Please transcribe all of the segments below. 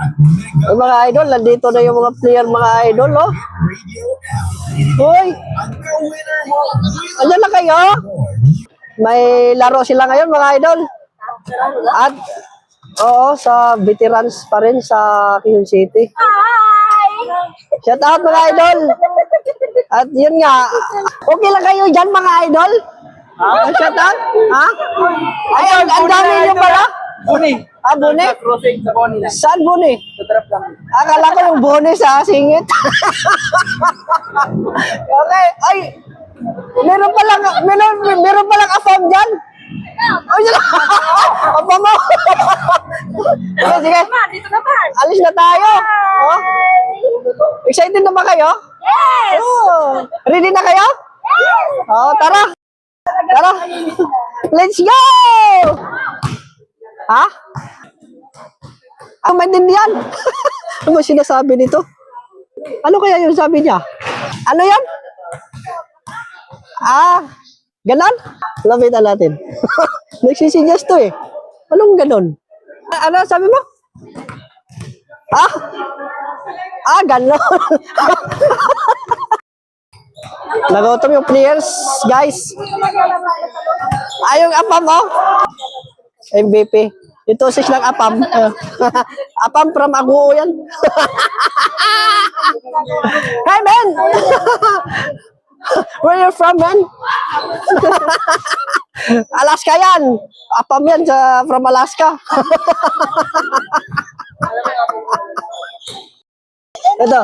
Ay, mga idol, nandito na yung mga player, mga idol, oh. Hoy! Andiyan na kayo? May laro sila ngayon, mga idol. At, oo, sa veterans pa rin sa Quezon City. Shout out, mga idol. At yun nga, okay lang kayo dyan, mga idol? Shout out? Ha? Ay, ang dami nyo pala? Buni. Ah, Buni? Crossing sa Buni na. Saan Buni? Sa trap lang. Akala ko yung Buni sa singit. Okay, ay, meron palang afam dyan. Ay, yun. Afam mo. Okay, sige. Dito naman. Alis na tayo. Oh. Excited na ba kayo? Yes! Oh. Ready na kayo? Yes! Oh, tara. Tara. Let's go! Ha? Ang maintindihan. Ano ba sinasabi nito? Ano kaya yung sabi niya? Ano yan? Ah, ganon? Lapitan natin. Nagsisuggest to eh. Anong ganon? Ano sabi mo? Ah? Ah, ganon. Nagutom yung players, guys. Yung apam, oh. MVP. Ito 6 lang apam. Apam from Aguo yan. Hi, man! Where you from, man? Alaska yan. Apam yan from Alaska. Ito.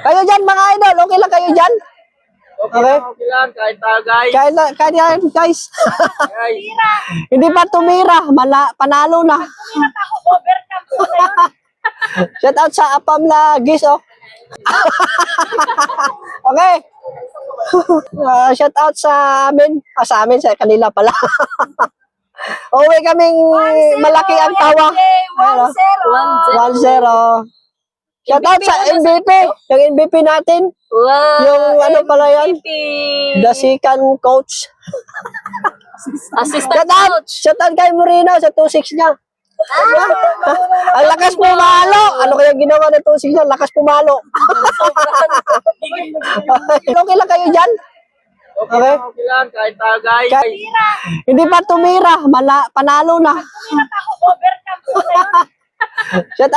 Kayo dyan, mga idol. Okay lang kayo dyan? Okay. Okay lang, kahit tayo guys. Kahit yan, guys. Guys. Hindi pa tumira. Panalo na. Overcome ko na yun. Shout out sa apam na gis, oh. Okay. Shout out sa amin. Sa amin, sa kanila pala. Uwi kaming malaki ang tawa. 1-0. Shout out sa MVP. Yung MVP natin. Wow! Yung ano pala yan? The second coach. Assistant Shout out! coach. Shout out kay Moreno sa 2-6 niya. Ang lakas pumalo. Ano kaya ginawa ng 2-6 niya? Lakas pumalo. Okay lang kayo dyan? Okay. Okay lang, kahit tayo guys. Hindi pa tumira. Panalo na. Overcome ko na yun. Shout out.